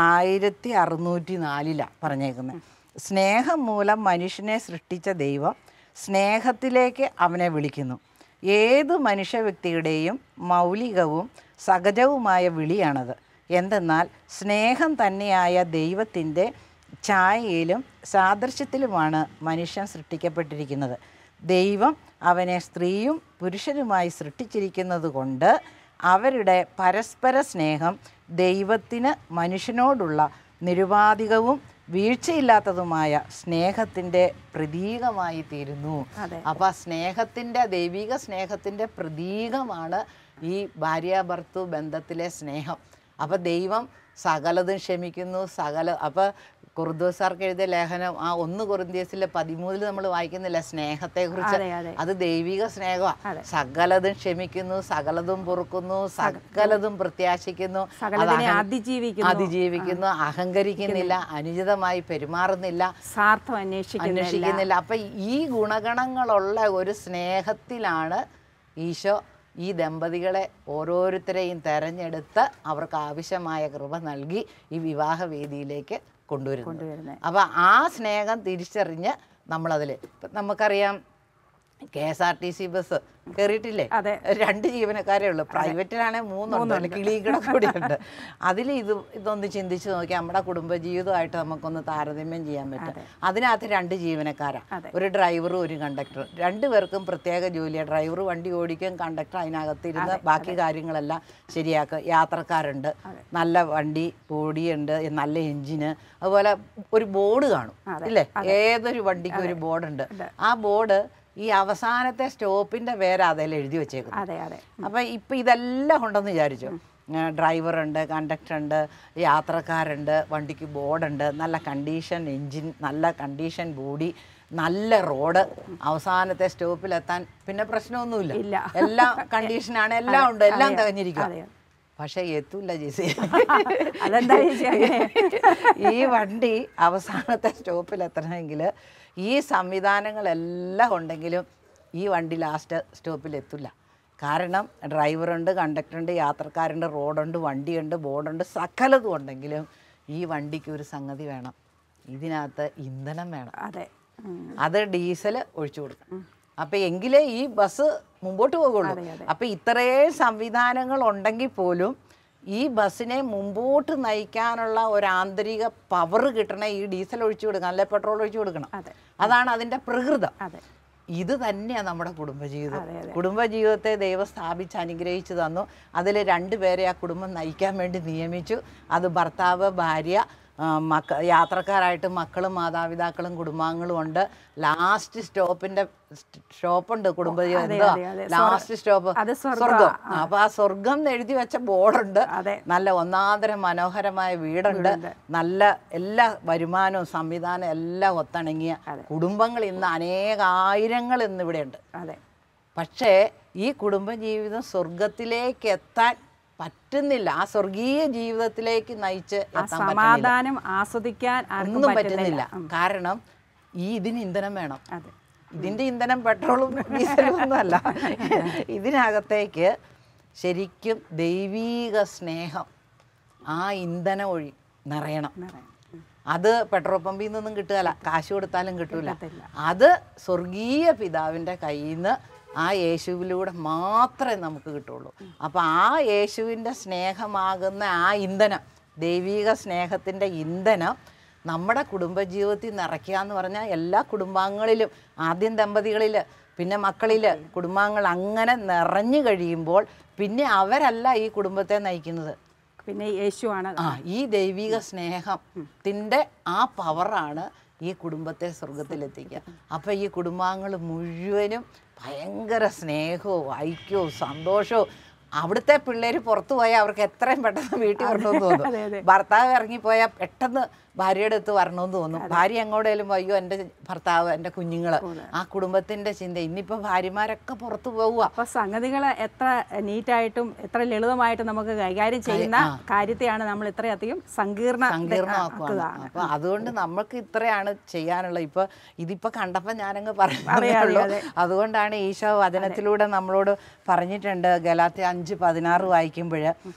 1604 പറഞ്ഞേക്കുന്നത്, സ്നേഹം മൂലം മനുഷ്യനെ സൃഷ്ടിച്ച ദൈവം സ്നേഹത്തിലേക്ക് അവനെ വിളിക്കുന്നു. ഏതു മനുഷ്യ വ്യക്തിയുടെയും മൗലികവും സഹജവുമായ വിളിയാണത്. എന്തെന്നാൽ സ്നേഹം തന്നെയായ ദൈവത്തിൻ്റെ ഛായയിലും സാദൃശ്യത്തിലുമാണ് മനുഷ്യൻ സൃഷ്ടിക്കപ്പെട്ടിരിക്കുന്നത്. ദൈവം അവനെ സ്ത്രീയും പുരുഷനുമായി സൃഷ്ടിച്ചിരിക്കുന്നത് കൊണ്ട് അവരുടെ പരസ്പര സ്നേഹം ദൈവത്തിന് മനുഷ്യനോടുള്ള നിരുപാധികവും വീഴ്ചയില്ലാത്തതുമായ സ്നേഹത്തിൻ്റെ പ്രതീകമായി തീരുന്നു. അപ്പം ആ ദൈവിക സ്നേഹത്തിൻ്റെ പ്രതീകമാണ് ഈ ഭാര്യാഭർത്തൃ ബന്ധത്തിലെ സ്നേഹം. അപ്പം ദൈവം സകലതും ക്ഷമിക്കുന്നു. അപ്പം കൊറിന്തോസാർക്ക് എഴുതിയ ലേഖനം 1 കൊരിന്ത്യസിലെ 13 നമ്മൾ വായിക്കുന്നില്ല സ്നേഹത്തെക്കുറിച്ച്. അത് ദൈവിക സ്നേഹമാണ്. സകലതും ക്ഷമിക്കുന്നു, സകലതും പൊറുക്കുന്നു, സകലതും പ്രത്യാശിക്കുന്നു, അതിജീവിക്കുന്നു, അഹങ്കരിക്കുന്നില്ല, അനുചിതമായി പെരുമാറുന്നില്ല, സ്വാർത്ഥം അന്വേഷിക്കുന്നില്ല. അപ്പൊ ഈ ഗുണഗണങ്ങളുള്ള ഒരു സ്നേഹത്തിലാണ് ഈശോ ഈ ദമ്പതികളെ ഓരോരുത്തരെയും തെരഞ്ഞെടുത്ത് അവർക്ക് ആവശ്യമായ കൃപ നൽകി ഈ വിവാഹവേദിയിലേക്ക് കൊണ്ടുവരുന്നത്. അപ്പം ആ സ്നേഹം തിരിച്ചറിഞ്ഞ് നമ്മളതിൽ നമുക്കറിയാം, KSRTC ബസ് കയറിയിട്ടില്ലേ? 2 ജീവനക്കാരേ ഉള്ളൂ. പ്രൈവറ്റിലാണെങ്കിൽ 3 ഉണ്ട്, കിളിയുടെ കൂടിയുണ്ട്. അതിൽ ഇതൊന്ന് ചിന്തിച്ച് നോക്കി നമ്മുടെ കുടുംബജീവിതമായിട്ട് നമുക്കൊന്ന് താരതമ്യം ചെയ്യാൻ പറ്റും. അതിനകത്ത് 2 ജീവനക്കാരാണ്, ഒരു ഡ്രൈവറും ഒരു കണ്ടക്ടറും. 2 പേർക്കും പ്രത്യേക ജോലിയാണ്. ഡ്രൈവർ വണ്ടി ഓടിക്കും, കണ്ടക്ടർ അതിനകത്തിരുന്ന് ബാക്കി കാര്യങ്ങളെല്ലാം ശരിയാക്കുക. യാത്രക്കാരുണ്ട്, നല്ല വണ്ടി പൊടിയുണ്ട്, നല്ല എഞ്ചിന്. അതുപോലെ ഒരു ബോർഡ് കാണും ഇല്ലേ? ഏതൊരു വണ്ടിക്കും ഒരു ബോർഡുണ്ട്. ആ ബോർഡ് ഈ അവസാനത്തെ സ്റ്റോപ്പിന്റെ പേര് അതിൽ എഴുതി വെച്ചേക്കുന്നു. അപ്പൊ ഇപ്പൊ ഇതെല്ലാം ഉണ്ടെന്ന് വിചാരിച്ചു. ഡ്രൈവറുണ്ട്, കണ്ടക്ടറുണ്ട്, യാത്രക്കാരുണ്ട്, വണ്ടിക്ക് ബോർഡുണ്ട്, നല്ല കണ്ടീഷൻ എൻജിൻ, നല്ല കണ്ടീഷൻ ബോഡി, നല്ല റോഡ്, അവസാനത്തെ സ്റ്റോപ്പിലെത്താൻ പിന്നെ പ്രശ്നമൊന്നുമില്ല. എല്ലാം കണ്ടീഷനാണ്, എല്ലാം ഉണ്ട്, എല്ലാം തികഞ്ഞിരിക്കും. പക്ഷെ എത്തൂല്ല ചേച്ചി. ഈ വണ്ടി അവസാനത്തെ സ്റ്റോപ്പിലെത്തണമെങ്കിൽ ഈ സംവിധാനങ്ങളെല്ലാം ഉണ്ടെങ്കിലും ഈ വണ്ടി ലാസ്റ്റ് സ്റ്റോപ്പിൽ എത്തില്ല. കാരണം ഡ്രൈവറുണ്ട്, കണ്ടക്ടറുണ്ട്, യാത്രക്കാരുണ്ട്, റോഡുണ്ട്, വണ്ടിയുണ്ട്, ബോർഡുണ്ട്, സകലതും ഉണ്ടെങ്കിലും ഈ വണ്ടിക്ക് ഒരു സംഗതി വേണം. ഇതിനകത്ത് ഇന്ധനം വേണം. അത് ഡീസൽ ഒഴിച്ചു കൊടുക്കണം. അപ്പം എങ്കിലേ ഈ ബസ് മുമ്പോട്ട് പോകുള്ളൂ. അപ്പം ഇത്രയും സംവിധാനങ്ങൾ ഉണ്ടെങ്കിൽ പോലും ഈ ബസ്സിനെ മുമ്പോട്ട് നയിക്കാനുള്ള ഒരു ആന്തരിക പവർ കിട്ടണ ഈ ഡീസൽ ഒഴിച്ചു കൊടുക്കണം, അല്ലെ പെട്രോൾ ഒഴിച്ചു കൊടുക്കണം. അതാണ് അതിൻ്റെ പ്രകൃതം. ഇത് തന്നെയാണ് നമ്മുടെ കുടുംബജീവിതം. കുടുംബജീവിതത്തെ ദൈവം സ്ഥാപിച്ച് അനുഗ്രഹിച്ചു തന്നു. അതിൽ 2 പേരെ ആ കുടുംബം നയിക്കാൻ വേണ്ടി നിയമിച്ചു. അത് ഭർത്താവ്, ഭാര്യ, യാത്രക്കാരായിട്ട് മക്കളും മാതാപിതാക്കളും കുടുംബാംഗങ്ങളും ഉണ്ട്. ലാസ്റ്റ് സ്റ്റോപ്പുണ്ട് കുടുംബജീവിതം. എന്താ ലാസ്റ്റ് സ്റ്റോപ്പ്? സ്വർഗം. അപ്പൊ ആ സ്വർഗം എഴുതി വെച്ച ബോർഡുണ്ട്. നല്ല ഒന്നാന്തരം മനോഹരമായ വീടുണ്ട്. നല്ല എല്ലാ വരുമാനവും സംവിധാനം എല്ലാം ഒത്തിണങ്ങിയ കുടുംബങ്ങൾ ഇന്ന് അനേകായിരങ്ങൾ ഇന്നിവിടെ ഉണ്ട്. പക്ഷേ ഈ കുടുംബജീവിതം സ്വർഗത്തിലേക്ക് എത്താൻ പറ്റുന്നില്ല. ആ സ്വർഗീയ ജീവിതത്തിലേക്ക് നയിച്ച് സമാധാനം ആസ്വദിക്കാൻ ഒന്നും പറ്റുന്നില്ല. കാരണം ഇതിന് ഇന്ധനം വേണം. ഇതിൻ്റെ ഇന്ധനം പെട്രോളും ഡീസലും ഒന്നും അല്ല. ഇതിനകത്തേക്ക് ശരിക്കും ദൈവീക സ്നേഹം, ആ ഇന്ധനം നിറയണം. അത് പെട്രോൾ പമ്പിൽ നിന്നൊന്നും കിട്ടുകയില്ല, കാശ് കൊടുത്താലും കിട്ടൂല. അത് സ്വർഗീയ പിതാവിൻ്റെ കയ്യിൽ നിന്ന് ആ യേശുവിലൂടെ മാത്രമേ നമുക്ക് കിട്ടുള്ളൂ. അപ്പോൾ ആ യേശുവിൻ്റെ സ്നേഹമാകുന്ന ആ ഇന്ധനം, ദൈവിക സ്നേഹത്തിൻ്റെ ഇന്ധനം നമ്മുടെ കുടുംബജീവിതത്തിൽ നിറയ്ക്കുക എന്ന് പറഞ്ഞാൽ എല്ലാ കുടുംബാംഗങ്ങളിലും, ആദ്യം ദമ്പതികളിൽ, പിന്നെ മക്കളിൽ, കുടുംബാംഗങ്ങൾ അങ്ങനെ നിറഞ്ഞു കഴിയുമ്പോൾ പിന്നെ അവരല്ല ഈ കുടുംബത്തെ നയിക്കുന്നത്, പിന്നെ യേശുവാണ്. ഈ ദൈവിക സ്നേഹത്തിൻ്റെ ആ പവറാണ് ഈ കുടുംബത്തെ സ്വർഗത്തിലെത്തിക്കുക. അപ്പോൾ ഈ കുടുംബാംഗങ്ങൾ മുഴുവനും ഭയങ്കര സ്നേഹവും ഐക്യവും സന്തോഷവും. അവിടുത്തെ പിള്ളേർ പുറത്തു പോയാൽ അവർക്ക് എത്രയും പെട്ടെന്ന് വീട്ടിൽ വരണമെന്ന് തോന്നും. ഭർത്താവ് ഇറങ്ങിപ്പോയാൽ പെട്ടെന്ന് ഭാര്യയുടെ അടുത്ത് വരണമെന്ന് തോന്നും. ഭാര്യ എങ്ങോട്ടേലും അയ്യോ എൻ്റെ ഭർത്താവ്, എൻ്റെ കുഞ്ഞുങ്ങൾ, ആ കുടുംബത്തിൻ്റെ ചിന്ത. ഇന്നിപ്പോൾ ഭാര്യമാരൊക്കെ പുറത്തു പോവുക. അപ്പോൾ സംഗതികൾ എത്ര നീറ്റായിട്ടും എത്ര ലളിതമായിട്ടും നമുക്ക് കൈകാര്യം ചെയ്യുന്ന കാര്യത്തെയാണ് നമ്മൾ ഇത്രയധികം സങ്കീർണമാക്കുക. അപ്പോൾ അതുകൊണ്ട് നമുക്ക് ഇത്രയാണ് ചെയ്യാനുള്ളത്. ഇപ്പോൾ ഇതിപ്പോൾ കണ്ടപ്പോൾ ഞാനങ്ങ് പറയുള്ളൂ. അതുകൊണ്ടാണ് ഈശോ വചനത്തിലൂടെ നമ്മളോട് പറഞ്ഞിട്ടുണ്ട്. ഗലാത്യ 5:16 വായിക്കുമ്പോൾ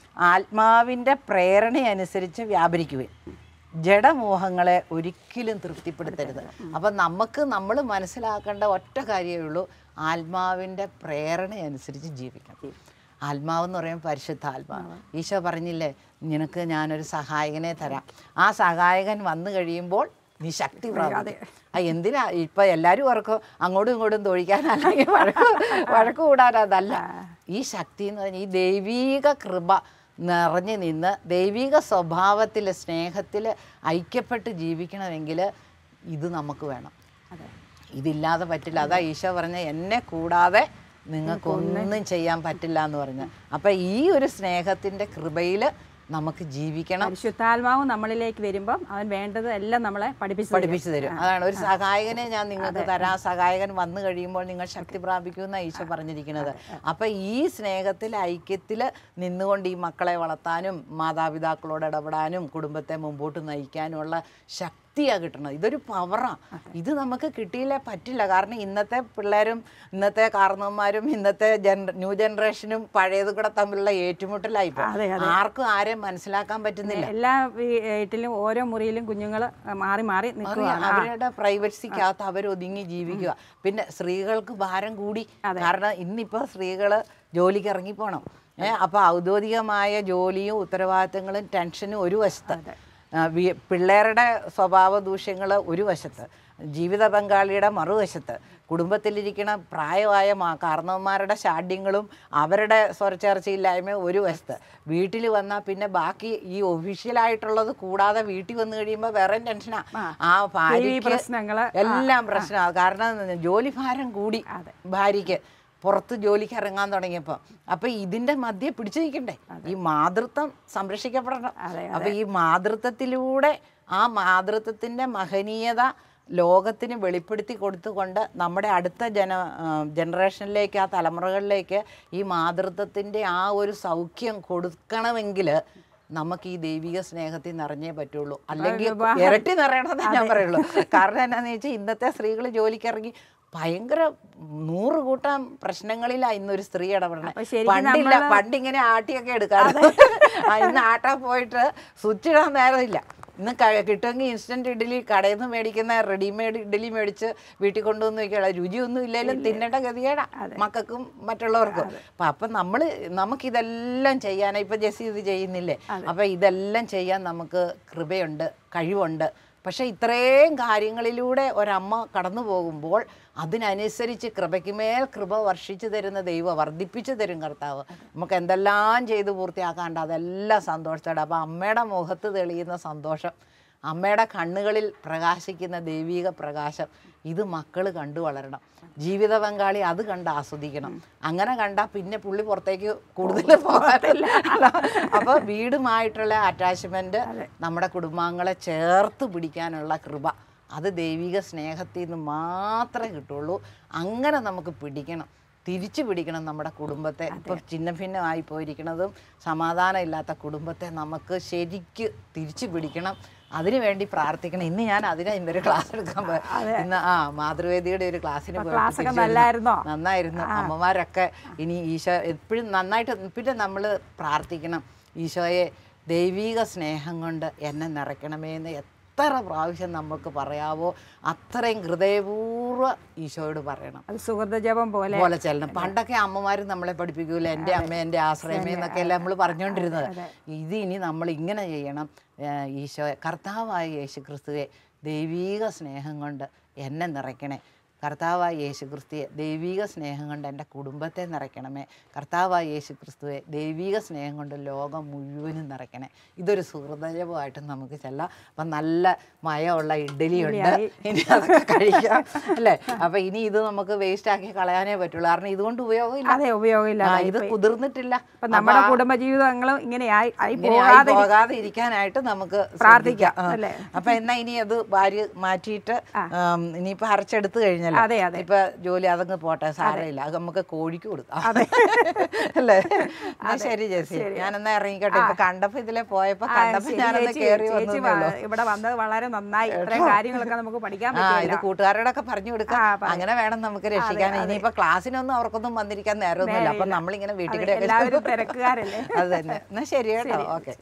ആത്മാവിൻ്റെ പ്രേരണയനുസരിച്ച് വ്യാപരിക്കുകയും ജഡമോഹങ്ങളെ ഒരിക്കലും തൃപ്തിപ്പെടുത്തരുത്. അപ്പം നമ്മൾ മനസ്സിലാക്കേണ്ട ഒറ്റ കാര്യമേ ഉള്ളൂ, ആത്മാവിൻ്റെ പ്രേരണയനുസരിച്ച് ജീവിക്കണം. ആത്മാവെന്ന് പറയുമ്പോൾ പരിശുദ്ധാത്മാവ്. ഈശോ പറഞ്ഞില്ലേ, നിനക്ക് ഞാനൊരു സഹായകനെ തരാം, ആ സഹായകൻ വന്നു കഴിയുമ്പോൾ നീ ശക്തി പ്രാപിക്കും. എന്തിനാ ഇപ്പം എല്ലാവരും ഓർക്കും അങ്ങോട്ടും ഇങ്ങോട്ടും തൊഴിക്കാനല്ലെങ്കിൽ വഴക്ക് കൂടാനതല്ല. ഈ ശക്തി എന്ന് പറഞ്ഞാൽ ഈ ദൈവീക കൃപ നിറഞ്ഞു നിന്ന് ദൈവിക സ്വഭാവത്തിൽ, സ്നേഹത്തിൽ ഐക്യപ്പെട്ട് ജീവിക്കണമെങ്കിൽ ഇത് നമുക്ക് വേണം. ഇതില്ലാതെ പറ്റില്ല. അതാ ഈശോ പറഞ്ഞ എന്നെ കൂടാതെ നിങ്ങൾക്കൊന്നും ചെയ്യാൻ പറ്റില്ല എന്ന് പറഞ്ഞ്. അപ്പം ഈ ഒരു സ്നേഹത്തിൻ്റെ കൃപയിൽ നമുക്ക് ജീവിക്കണം. പരിശുദ്ധാത്മാവ് നമ്മളിലേക്ക് വരുമ്പം അവൻ വേണ്ടത് എല്ലാം നമ്മളെ പഠിപ്പിച്ചു തരും. അതാണ് ഒരു സഹായകനെ ഞാൻ നിങ്ങൾക്ക് തരാം, സഹായകൻ വന്നു കഴിയുമ്പോൾ നിങ്ങൾ ശക്തി പ്രാപിക്കുമെന്ന ഈശോ പറഞ്ഞിരിക്കുന്നത്. അപ്പം ഈ സ്നേഹത്തിൽ, ഐക്യത്തിൽ നിന്നുകൊണ്ട് ഈ മക്കളെ വളർത്താനും മാതാപിതാക്കളോട് ഇടപെടാനും കുടുംബത്തെ മുമ്പോട്ട് നയിക്കാനുമുള്ള ശക്തിയാണ് കിട്ടണം. ഇതൊരു പവറാണ്. ഇത് നമുക്ക് കിട്ടിയില്ലേ പറ്റില്ല. കാരണം ഇന്നത്തെ പിള്ളേരും ഇന്നത്തെ കാരണവന്മാരും ഇന്നത്തെ ന്യൂ ജനറേഷനും പഴയത് കൂടെ തമ്മിലുള്ള ഏറ്റുമുട്ടലായിപ്പോ ആർക്കും ആരെയും മനസ്സിലാക്കാൻ പറ്റുന്നില്ല. എല്ലാ വീട്ടിലും ഓരോ മുറിയിലും കുഞ്ഞുങ്ങൾ മാറി മാറി അവരുടെ പ്രൈവസിക്കകത്ത് അവർ ഒതുങ്ങി ജീവിക്കുക. പിന്നെ സ്ത്രീകൾക്ക് ഭാരം കൂടി. കാരണം ഇന്നിപ്പോൾ സ്ത്രീകൾ ജോലിക്ക് ഇറങ്ങിപ്പോണം. അപ്പോൾ ഔദ്യോഗികമായ ജോലിയും ഉത്തരവാദിത്തങ്ങളും ടെൻഷനും ഒരു വശത്ത്, പിള്ളേരുടെ സ്വഭാവ ദൂഷ്യങ്ങൾ ഒരു വശത്ത്, ജീവിത പങ്കാളിയുടെ മറുവശത്ത്, കുടുംബത്തിലിരിക്കുന്ന പ്രായമായ കാരണവന്മാരുടെ ശാഠ്യങ്ങളും അവരുടെ സ്വരച്ചേർച്ചയില്ലായ്മ ഒരു വശത്ത്, വീട്ടിൽ വന്നാൽ പിന്നെ ബാക്കി ഈ ഒഫീഷ്യലായിട്ടുള്ളത് കൂടാതെ വീട്ടിൽ വന്നു കഴിയുമ്പോൾ വേറെ ടെൻഷനാണ്. ആ ഭാര്യയ്ക്ക് എല്ലാം പ്രശ്നമാണ്. കാരണം ജോലി ഭാരം കൂടി ഭാര്യയ്ക്ക്, പുറത്ത് ജോലിക്ക് ഇറങ്ങാൻ തുടങ്ങിയപ്പോൾ. അപ്പം ഇതിൻ്റെ മധ്യേ പിടിച്ചു നിൽക്കണ്ടേ? ഈ മാതൃത്വം സംരക്ഷിക്കപ്പെടണം. അപ്പം ഈ മാതൃത്വത്തിലൂടെ ആ മാതൃത്വത്തിൻ്റെ മഹനീയത ലോകത്തിന് വെളിപ്പെടുത്തി കൊടുത്തുകൊണ്ട് നമ്മുടെ അടുത്ത ജനറേഷനിലേക്ക്, ആ തലമുറകളിലേക്ക് ഈ മാതൃത്വത്തിൻ്റെ ആ ഒരു സൗഖ്യം കൊടുക്കണമെങ്കിൽ നമുക്ക് ഈ ദൈവിക സ്നേഹത്തിൽ നിറഞ്ഞേ പറ്റുള്ളൂ. അല്ലെങ്കിൽ ഇരട്ടി നിറയണമെന്നേ ഞാൻ പറയുള്ളൂ. കാരണം എന്നാന്ന് വെച്ചാൽ ഇന്നത്തെ സ്ത്രീകൾ ജോലിക്കിറങ്ങി ഭയങ്കര 100 കൂട്ടം പ്രശ്നങ്ങളിലാണ് ഇന്നൊരു സ്ത്രീ ഇടപെടണം. പണ്ടിങ്ങനെ ആട്ടിയൊക്കെ എടുക്കാറ്. ഇന്ന് ആട്ടാൻ പോയിട്ട് സ്വിച്ച് ഇടാൻ നേരമില്ല. ഇന്ന് കിട്ടുമെങ്കിൽ ഇൻസ്റ്റൻറ്റ് ഇഡ്ഡലി കടയിൽ നിന്ന് മേടിക്കുന്ന റെഡിമെയ്ഡ് ഇഡ്ഡലി മേടിച്ച് വീട്ടിൽ കൊണ്ടുവന്ന് വയ്ക്കുക, രുചിയൊന്നും ഇല്ലെങ്കിലും തിന്നേണ്ട ഗതികേടാ മക്കൾക്കും മറ്റുള്ളവർക്കും. അപ്പം നമുക്കിതെല്ലാം ചെയ്യാനായി ഇപ്പം ജെസ്സി ഇത് ചെയ്യുന്നില്ലേ, അപ്പം ഇതെല്ലാം ചെയ്യാൻ നമുക്ക് കൃപയുണ്ട്, കഴിവുണ്ട്. പക്ഷേ ഇത്രയും കാര്യങ്ങളിലൂടെ ഒരമ്മ കടന്നു പോകുമ്പോൾ അതിനനുസരിച്ച് കൃപയ്ക്ക് മേൽ കൃപ വർഷിച്ചു തരുന്ന ദൈവം, വർദ്ധിപ്പിച്ചു തരും കർത്താവ്. നമുക്ക് എന്തെല്ലാം ചെയ്ത് പൂർത്തിയാക്കാണ്ട് അതെല്ലാം സന്തോഷത്തോടെ. അപ്പോൾ അമ്മയുടെ മുഖത്ത് തെളിയുന്ന സന്തോഷം, അമ്മയുടെ കണ്ണുകളിൽ പ്രകാശിക്കുന്ന ദൈവിക പ്രകാശം, ഇത് മക്കൾ കണ്ടു വളരണം. ജീവിത പങ്കാളി അത് കണ്ട് ആസ്വദിക്കണം. അങ്ങനെ കണ്ടാൽ പിന്നെ പുള്ളി പുറത്തേക്ക് കൂടുതൽ പോകാറില്ല. അപ്പോൾ വീടുമായിട്ടുള്ള അറ്റാച്ച്മെൻറ്റ്, നമ്മുടെ കുടുംബാംഗങ്ങളെ ചേർത്ത് പിടിക്കാനുള്ള കൃപ, അത് ദൈവിക സ്നേഹത്തിൽ നിന്ന് മാത്രമേ കിട്ടുള്ളൂ. അങ്ങനെ നമുക്ക് പിടിക്കണം, തിരിച്ചു പിടിക്കണം നമ്മുടെ കുടുംബത്തെ. ഇപ്പം ചിന്ന ഭിന്നമായി പോയിരിക്കുന്നതും സമാധാനം ഇല്ലാത്ത കുടുംബത്തെ നമുക്ക് ശരിക്ക് തിരിച്ചു പിടിക്കണം. അതിനുവേണ്ടി പ്രാർത്ഥിക്കണം. ഇന്ന് ഞാൻ അതിനൊരു ക്ലാസ് എടുക്കാൻ പോയി. ഇന്ന് മാതൃവേദിയുടെ ഒരു ക്ലാസ്സിന് പോയി. നന്നായിരുന്നു. അമ്മമാരൊക്കെ ഇനി ഈശോ എപ്പോഴും നന്നായിട്ട് പിന്നെ നമ്മൾ പ്രാർത്ഥിക്കണം, ഈശോയെ ദൈവിക സ്നേഹം കൊണ്ട് എന്നെ നിറയ്ക്കണമേ എന്ന് എത്ര പ്രാവശ്യം നമുക്ക് പറയാവോ അത്രയും ഹൃദയപൂർവ്വം ഈശോയോട് പറയണം. അത് സുഹൃതജപം പോലെ ചെല്ലണം. പണ്ടൊക്കെ അമ്മമാരും നമ്മളെ പഠിപ്പിക്കൂല, എൻ്റെ അമ്മ എൻ്റെ ആശ്രയമേ എന്നൊക്കെയല്ലേ നമ്മൾ പറഞ്ഞുകൊണ്ടിരുന്നത്. ഇത് ഇനി നമ്മൾ ഇങ്ങനെ ചെയ്യണം. ഈശോ കർത്താവായ യേശു ക്രിസ്തുവെ ദൈവീക സ്നേഹം കൊണ്ട് എന്നെ നിറയ്ക്കണേ. കർത്താവായ യേശു ക്രിസ്തുവെ ദൈവിക സ്നേഹം കൊണ്ട് എൻ്റെ കുടുംബത്തെ നിറയ്ക്കണമേ. കർത്താവായ യേശു ക്രിസ്തുവെ ദൈവിക സ്നേഹം കൊണ്ട് ലോകം മുഴുവനും നിറയ്ക്കണേ. ഇതൊരു സുഹൃതജപമായിട്ട് നമുക്ക് ചെല്ലാം. അപ്പം നല്ല മയമുള്ള ഇഡ്ഡലിയുണ്ട്, ഇനി അതൊക്കെ കഴിക്കാം അല്ലേ. അപ്പം ഇനി ഇത് നമുക്ക് വേസ്റ്റ് ആക്കി കളയാനേ പറ്റുള്ളൂ, കാരണം ഇതുകൊണ്ട് ഉപയോഗമില്ല. ഇത് കുതിർന്നിട്ടില്ല. നമ്മുടെ കുടുംബജീവിതങ്ങളും ഇങ്ങനെ പോകാതെ ഇരിക്കാനായിട്ട് നമുക്ക് പ്രാർത്ഥിക്കാം. അപ്പം എന്നാൽ ഇനി അത് ഭാര്യ മാറ്റിയിട്ട് ഇനിയിപ്പോൾ അരച്ചെടുത്ത് കഴിഞ്ഞാൽ ഇപ്പൊ ജോലി അതങ്ങ് പോട്ടെ, സാരമില്ല, അത് നമുക്ക് കോഴിക്ക് കൊടുക്കാം അല്ലേ. ശരി ജെസ്സി, ഞാനെന്നാ ഇറങ്ങിക്കോട്ടെ. ഇപ്പൊ കണ്ടപ്പോ ഇതിലെ പോയപ്പോ ഞാനൊന്ന് കേറി വന്നു. ഇവിടെ വന്നത് വളരെ നന്നായി. ഇത്രയും കാര്യങ്ങളൊക്കെ നമുക്ക് പഠിക്കാൻ പറ്റും. ഇത് കൂട്ടുകാരോടൊക്കെ പറഞ്ഞു കൊടുക്കാം. അങ്ങനെ വേണം നമുക്ക് രക്ഷിക്കാൻ. ഇനിയിപ്പോ ക്ലാസ്സിനൊന്നും അവർക്കൊന്നും വന്നിരിക്കാൻ നേരമൊന്നുമില്ല. അപ്പൊ നമ്മളിങ്ങനെ വീട്ടിൽ കൂടെ തിരക്കുകാരല്ലേ. അത് തന്നെ. എന്നാ ശരി കേട്ടോ, ഓക്കെ.